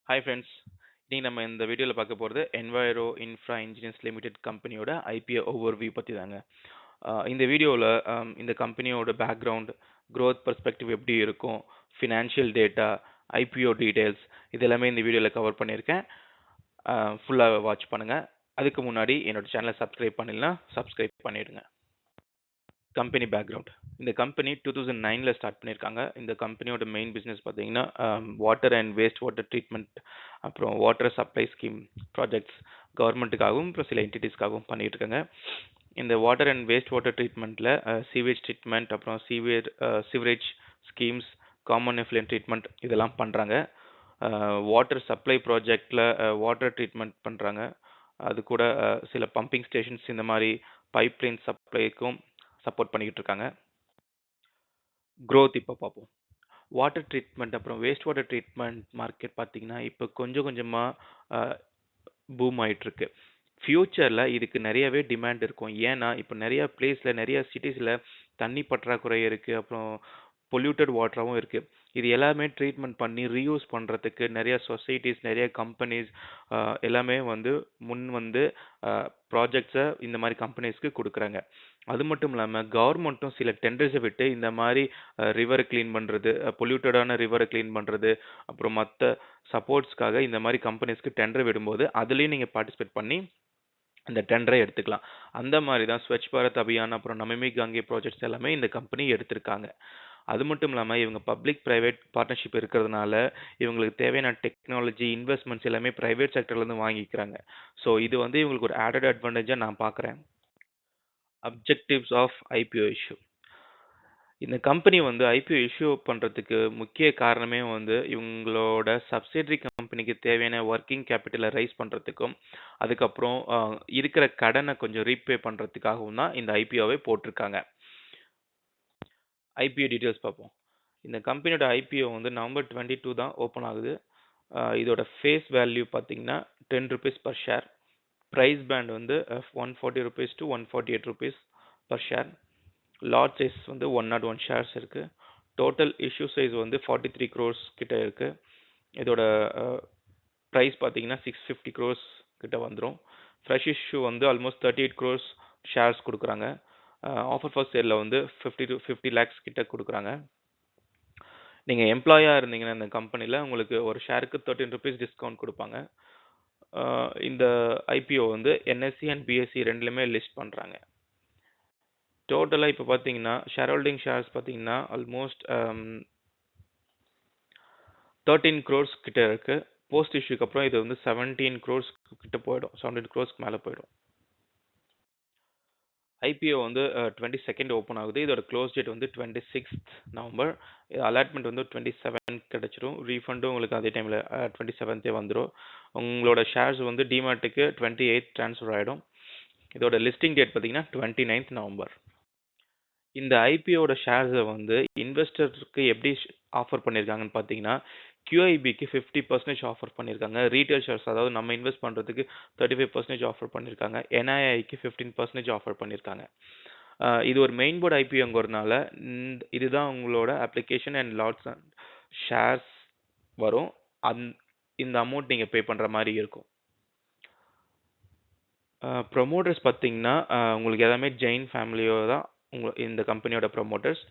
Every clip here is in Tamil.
Hi friends. இன்னைக்கு நம்ம இந்த வீடியோவில் பார்க்க போகிறது என்வைரோ இன்ஃப்ரா இன்ஜினியர்ஸ் லிமிடெட் கம்பெனியோட ஐபிஓ ஓவர்வியூ பற்றி தாங்க. இந்த வீடியோவில் இந்த கம்பெனியோட பேக்ரவுண்ட், growth பெர்ஸ்பெக்டிவ் எப்படி இருக்கும், ஃபினான்ஷியல் டேட்டா, ஐபிஓ டீடைல்ஸ் இது எல்லாமே இந்த வீடியோவில் கவர் பண்ணியிருக்கேன். ஃபுல்லாக வாட்ச் பண்ணுங்கள். அதுக்கு முன்னாடி என்னோட சேனலை சப்ஸ்கிரைப் பண்ணலைன்னா சப்ஸ்கிரைப் பண்ணிடுங்க. Company background. இந்த கம்பெனி 2009ல் ஸ்டார்ட் பண்ணியிருக்காங்க. இந்த கம்பெனியோட மெயின் பிஸ்னஸ் பார்த்தீங்கன்னா water and waste water treatment, அப்புறம் வாட்டர் சப்ளை ஸ்கீம் ப்ராஜெக்ட்ஸ் கவர்மெண்ட்டுக்காகவும் அப்புறம் சில என்டிட்டிஸ்க்காகவும் பண்ணிட்டு இருக்காங்க. இந்த வாட்டர் அண்ட் வேஸ்ட் வாட்டர் ட்ரீட்மெண்ட்டில் சீவேஜ் ட்ரீட்மெண்ட், அப்புறம் sewerage schemes, common effluent treatment இதெல்லாம் பண்ணுறாங்க. வாட்டர் சப்ளை ப்ராஜெக்டில் வாட்டர் ட்ரீட்மெண்ட் பண்ணுறாங்க. அது கூட சில பம்பிங் ஸ்டேஷன்ஸ் இந்த மாதிரி பைப்லைன் சப்ளைக்கும் சப்போர்ட் பண்ணிக்கிட்டு இருக்காங்க. growth இப்போ பார்ப்போம். வாட்டர் ட்ரீட்மெண்ட் அப்புறம் வேஸ்ட் வாட்டர் ட்ரீட்மெண்ட் மார்க்கெட் பார்த்தீங்கன்னா இப்போ கொஞ்சம் கொஞ்சமாக பூம் ஆயிட்டிருக்கு. ஃப்யூச்சரில் இதுக்கு நிறையவே டிமாண்ட் இருக்கும். ஏன்னா இப்போ நிறைய பிளேஸில் நிறைய சிட்டிஸில் தண்ணி பற்றாக்குறை இருக்குது, அப்புறம் பொல்யூட்டட் வாட்டராகவும் இருக்குது. இது எல்லாமே ட்ரீட்மெண்ட் பண்ணி ரீயூஸ் பண்ணுறதுக்கு நிறைய சொசைட்டிஸ், நிறைய கம்பெனிஸ் எல்லாமே வந்து ப்ராஜெக்ட்ஸை இந்த மாதிரி கம்பெனிஸ்க்கு கொடுக்குறாங்க. அது மட்டும் இல்லாமல் கவர்மெண்ட்டும் சில டெண்டர்ஸை விட்டு இந்த மாதிரி ரிவரை க்ளீன் பண்ணுறது, பொல்யூட்டடான ரிவரை க்ளீன் பண்ணுறது, அப்புறம் மற்ற சப்போர்ட்ஸ்க்காக இந்த மாதிரி கம்பெனிஸ்க்கு டெண்டர் விடும்போது அதுலேயும் நீங்கள் பார்ட்டிசிபேட் பண்ணி இந்த டெண்டரை எடுத்துக்கலாம். அந்த மாதிரி தான் ஸ்வச் பாரத் அபியான், அப்புறம் நமாமி கங்கை ப்ராஜெக்ட்ஸ் எல்லாமே இந்த கம்பெனி எடுத்திருக்காங்க. அது மட்டும் இல்லாமல் இவங்க பப்ளிக் ப்ரைவேட் பார்ட்னர்ஷிப் இருக்கிறதுனால இவங்களுக்கு தேவையான டெக்னாலஜி இன்வெஸ்ட்மெண்ட்ஸ் எல்லாமே ப்ரைவேட் செக்டர்லேருந்து வாங்கிக்கிறாங்க. ஸோ இது இவங்களுக்கு ஒரு ஆடட் அட்வான்டேஜாக நான் பார்க்குறேன். Objectives of IPO issue. இந்த கம்பெனி ஐபிஓ இஷ்யூ பண்ணுறதுக்கு முக்கிய காரணமே இவங்களோட சப்சிடரி கம்பெனிக்கு தேவையான ஒர்க்கிங் கேபிட்டலை ரைஸ் பண்ணுறதுக்கும், அதுக்கப்புறம் இருக்கிற கடனை கொஞ்சம் ரீபே பண்ணுறதுக்காகவும் தான் இந்த ஐபிஓவை போட்டிருக்காங்க. ஐபிஓ டீட்டெயில்ஸ் பார்ப்போம். இந்த கம்பெனியோட ஐபிஓ நவம்பர் 22 தான் ஓப்பன் ஆகுது. இதோட ஃபேஸ் வேல்யூ பார்த்தீங்கன்னா ₹10 per share. Price band ₹140 to ₹148 per share. Lot size 101 shares இருக்கு. டோட்டல் இஷ்யூ சைஸ் 43 crores கிட்ட இருக்கு. இதோட ப்ரைஸ் பார்த்தீங்கன்னா 650 crores கிட்ட வந்துடும். Fresh issue almost 38 crores shares கொடுக்குறாங்க. ஆஃபர் ஃபார் சேலில் 50 to 50 lakhs கிட்ட கொடுக்குறாங்க. நீங்கள் எம்ப்ளாயாக இருந்தீங்கன்னா இந்த கம்பெனியில் உங்களுக்கு ஒரு ஷேருக்கு ₹13 டிஸ்கவுண்ட் கொடுப்பாங்க. இந்த ஐபிஓ என்எஸ்சி அண்ட் பிஎஸ்சி ரெண்டுலையுமே லிஸ்ட் பண்ணுறாங்க. டோட்டலாக இப்போ பார்த்தீங்கன்னா ஷேர் ஹோல்டிங் ஷேர்ஸ் பார்த்தீங்கன்னா ஆல்மோஸ்ட் 13 crores கிட்ட இருக்கு. போஸ்ட் இஷ்யூக்கு அப்புறம் இது 17 crores கிட்ட போயிடும், 17 crores மேலே போயிடும். ஐபிஓ 22nd ஓப்பன் ஆகுது. இதோட close date 26th November. Allotment 27 கிடைச்சிரும். ரீஃபண்டும் உங்களுக்கு அதே டைமில் 27th வந்துடும். உங்களோட ஷேர்ஸ் டிமேட்டுக்கு 28th ட்ரான்ஸ்ஃபர் ஆகிடும். இதோட லிஸ்டிங் டேட் பார்த்தீங்கன்னா 29th நவம்பர். இந்த ஐபிஓட ஷேர்ஸை இன்வெஸ்டருக்கு எப்படி ஆஃபர் பண்ணியிருக்காங்கன்னு பார்த்தீங்கன்னா QIBக்கு 50% ஆஃபர் பண்ணியிருக்காங்க. ரீட்டைல் ஷேர்ஸ், அதாவது நம்ம இன்வெஸ்ட் பண்ணுறதுக்கு 35% ஆஃபர் பண்ணியிருக்காங்க. NIIக்கு 15% ஆஃபர் பண்ணியிருக்காங்க. இது ஒரு மெயின் போர்டு ஐபிஓங்கிறதுனால இதுதான் உங்களோட application and lots and shares வரும். இந்த அமௌண்ட் நீங்கள் பே பண்ணுற மாதிரி இருக்கும். ப்ரொமோட்டர்ஸ் பார்த்தீங்கன்னா உங்களுக்கு எல்லாமே ஜெயின் ஃபேமிலியோ தான் இந்த கம்பெனியோட ப்ரொமோட்டர்ஸ்.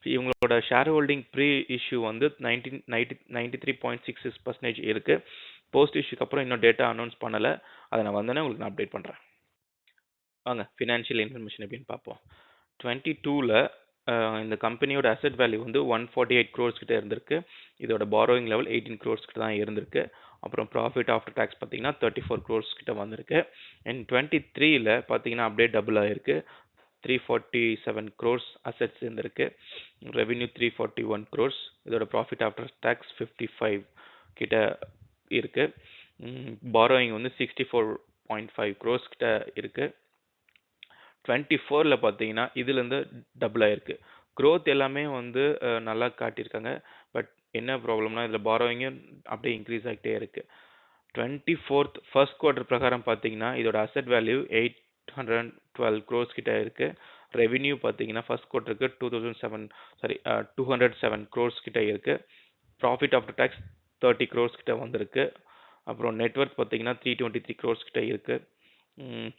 இவங்களோட ஷேர் ஹோல்டிங் ப்ரீ இஷ்யூ 93.66% இருக்கு. போஸ்ட் இஷ்யூக்கு அப்புறம் இன்னும் டேட்டா அனௌன்ஸ் பண்ணலை. அதை நான் வந்தோன்னே உங்களுக்கு நான் அப்டேட் பண்ணுறேன். வாங்க ஃபினான்ஷியல் இன்ஃபர்மேஷன் எப்படின்னு பார்ப்போம். 22ல் இந்த கம்பெனியோட அசெட் வேல்யூ 148 crores கிட்ட இருந்திருக்கு. இதோட பாரோயிங் லெவல் 18 crores கிட்ட தான் இருந்திருக்கு. அப்புறம் ப்ராஃபிட் ஆஃப்டர் டேக்ஸ் பார்த்தீங்கன்னா 34 crores கிட்ட வந்திருக்கு. அண்ட் 23ல் பார்த்தீங்கன்னா அப்படியே டபுள் ஆகிருக்கு. 347 crores அசெட்ஸ் இருந்திருக்கு. Revenue 341 crores. இதோட ப்ராஃபிட் ஆஃப்டர் டேக்ஸ் 55 கிட்ட இருக்கு. பாரோயிங் 64.5 crores கிட்ட இருக்கு. 24ல் பார்த்தீங்கன்னா இதுலேருந்து டபுள் ஆயிருக்கு. க்ரோத் எல்லாமே நல்லா காட்டியிருக்காங்க. பட் என்ன ப்ராப்ளம்னா இதில் பாரோவிங்கும் அப்படியே இன்க்ரீஸ் ஆகிட்டே இருக்குது. 24th ஃபர்ஸ்ட் குவார்ட்டர் பிரகாரம் பார்த்தீங்கன்னா இதோட அசெட் வேல்யூ 812 crores கிட்ட இருக்குது. ரெவென்யூ பார்த்தீங்கன்னா ஃபர்ஸ்ட் குவார்ட்டருக்கு 207 crores கிட்ட இருக்குது. ப்ராஃபிட் ஆஃப்டர் டேக்ஸ் 30 crores கிட்ட வந்திருக்கு. அப்புறம் நெட்வொர்க் பார்த்தீங்கன்னா 323 crores கிட்ட இருக்கு.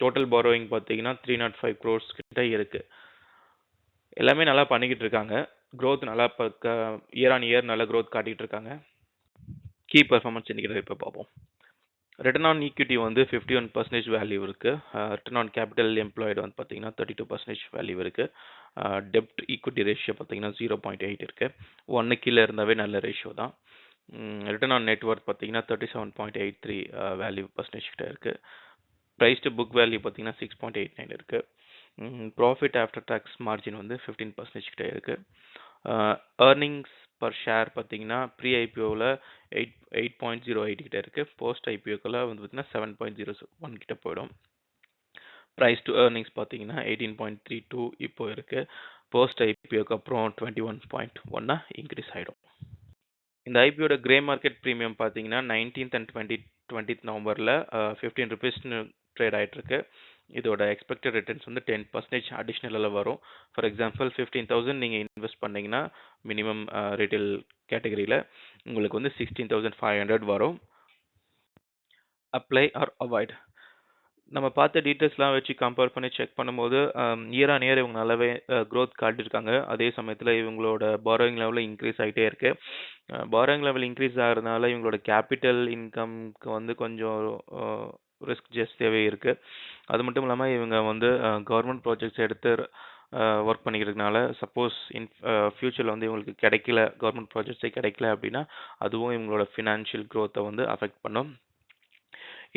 டோட்டல் borrowing பார்த்தீங்கன்னா 305 crores கிட்ட இருக்கு. எல்லாமே நல்லா பண்ணிக்கிட்டு இருக்காங்க. growth நல்லா இயர் ஆன் இயர் நல்ல growth காட்டிட்டு இருக்காங்க. கீ பெர்ஃபார்மன்ஸ் இண்டிகேட்டர் இப்போ பார்ப்போம். ரிட்டர்ன் ஆன் ஈக்விட்டி வந்து 51% வேல்யூ இருக்கு. ரிட்டர்ன் ஆன் கேபிட்டல் எம்ப்ளாய்டு வந்து பார்த்தீங்கன்னா 32% வேல்யூ இருக்கு. டெப்ட் ஈக்விட்டி ரேஷியோ பார்த்தீங்கன்னா 0.8 இருக்கு. 1 கீழே இருந்தாவே நல்ல ரேஷியோ தான். ரிட்டர்ன் ஆன் நெட்வொர்க் பார்த்தீங்கன்னா 37.83 வேல்யூ பர்சன்டேஜ் கிட்ட இருக்கு. ப்ரைஸ் டு புக் வேல்யூ பார்த்தீங்கன்னா 6.89 இருக்கு. ப்ராஃபிட் ஆஃப்டர் டேக்ஸ் மார்ஜின் வந்து 15% கிட்ட இருக்கு. ஏர்னிங்ஸ் பர் ஷேர் பார்த்தீங்கன்னா ப்ரீ ஐபிஓவில் 8.08 கிட்ட இருக்கு. போஸ்ட் ஐபிஓக்கில் வந்து பார்த்தீங்கன்னா 7.01 கிட்ட போயிடும். ப்ரைஸ் டு ஏர்னிங்ஸ் பார்த்தீங்கன்னா 18.32 இப்போ இருக்கு. போஸ்ட் ஐபிஓக்கு அப்புறம் 21.1 இன்க்ரீஸ் ஆகிடும். இந்த ஐபிஓட கிரே மார்க்கெட் ப்ரீமியம் பார்த்தீங்கன்னா 19th and 20th நவம்பரில் 15 ருபீஸ்னு ட்ரேட் ஆகிட்டு இருக்கு. இதோட எக்ஸ்பெக்டட் ரிட்டர்ன்ஸ் வந்து 10% அடிஷ்னலில் வரும். ஃபார் எக்ஸாம்பிள் 15,000 நீங்கள் இன்வெஸ்ட் பண்ணீங்கன்னா மினிமம் ரீட்டைல் கேட்டகரியில் உங்களுக்கு வந்து 16,500 வரும். அப்ளை ஆர் அவாய்ட் நம்ம பார்த்த டீட்டெயில்ஸ்லாம் வச்சு கம்பேர் பண்ணி செக் பண்ணும்போது இயர் ஆன் இயர் இவங்க நல்லாவே க்ரோத் காட்டியிருக்காங்க. அதே சமயத்தில் இவங்களோட பாரோயிங் லெவலில் இன்க்ரீஸ் ஆகிட்டே இருக்கு. பாரோயிங் லெவல் இன்க்ரீஸ் ஆகிறதுனால இவங்களோட கேபிட்டல் இன்கம்க்கு வந்து கொஞ்சம் ரிஸ்க் ஜாஸ்தியாகவே இருக்குது. அது மட்டும் இல்லாமல் இவங்க வந்து கவர்மெண்ட் ப்ராஜெக்ட்ஸ் எடுத்து ஒர்க் பண்ணிக்கிறதுனால சப்போஸ் ஃப்யூச்சரில் வந்து இவங்களுக்கு கிடைக்கல, கவர்மெண்ட் ப்ராஜெக்ட்ஸே கிடைக்கல அப்படின்னா அதுவும் இவங்களோட ஃபினான்ஷியல் க்ரோத்தை வந்து அஃபெக்ட் பண்ணும்.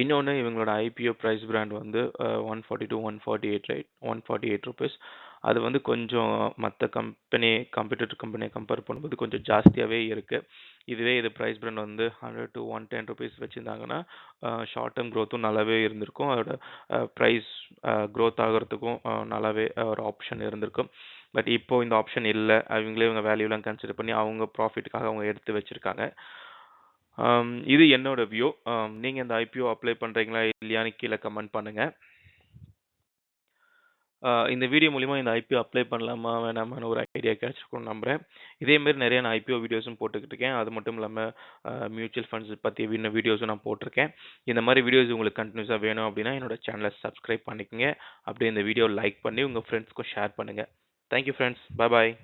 இன்னொன்று இவங்களோட ஐபிஓ ப்ரைஸ் பிராண்ட் வந்து 148 ரைட் 148 ருபீஸ். அது வந்து கொஞ்சம் மற்ற கம்பெடிட்டர் கம்பெனியை கம்பேர் பண்ணும்போது கொஞ்சம் ஜாஸ்தியாகவே இருக்குது. இதுவே இது ப்ரைஸ் பிராண்ட் வந்து 100 to 110 ருபீஸ் வச்சுருந்தாங்கன்னா ஷார்ட் டேர்ம் க்ரோத்தும் நல்லாவே இருந்திருக்கும். அதோட ப்ரைஸ் க்ரோத் ஆகிறதுக்கும் நல்லாவே ஒரு ஆப்ஷன் இருந்திருக்கும். பட் இப்போ இந்த ஆப்ஷன் இல்லை. அவங்களே இவங்க வேல்யூலாம் கன்சிடர் பண்ணி அவங்க ப்ராஃபிட்டுக்காக அவங்க எடுத்து வச்சுருக்காங்க. இது என்னோட வியூ. நீங்கள் இந்த ஐபிஓ அப்ளை பண்ணுறீங்களா இல்லையான்னு கீழே கமெண்ட் பண்ணுங்கள். இந்த வீடியோ மூலிமா இந்த ஐபிஓ அப்ளை பண்ணலாமா வேணாமான்னு ஒரு ஐடியா கிடைச்சிருக்கும்னு நம்புகிறேன். இதேமாரி நிறைய நான் ஐபிஓ வீடியோஸும் போட்டுக்கிட்டு இருக்கேன். அது மட்டும் இல்லாமல் மியூச்சுவல் ஃபண்ட்ஸ் பற்றி இன்னும் வீடியோஸும் நான் போட்டிருக்கேன். இந்த மாதிரி வீடியோஸ் உங்களுக்கு கண்டினியூஸாக வேணும் அப்படின்னா என்னோட சேனலை சப்ஸ்கிரைப் பண்ணிக்கோங்க. அப்படியே இந்த வீடியோ லைக் பண்ணி உங்கள் ஃப்ரெண்ட்ஸ்க்கும் ஷேர் பண்ணுங்கள். Thank you friends. பாய்.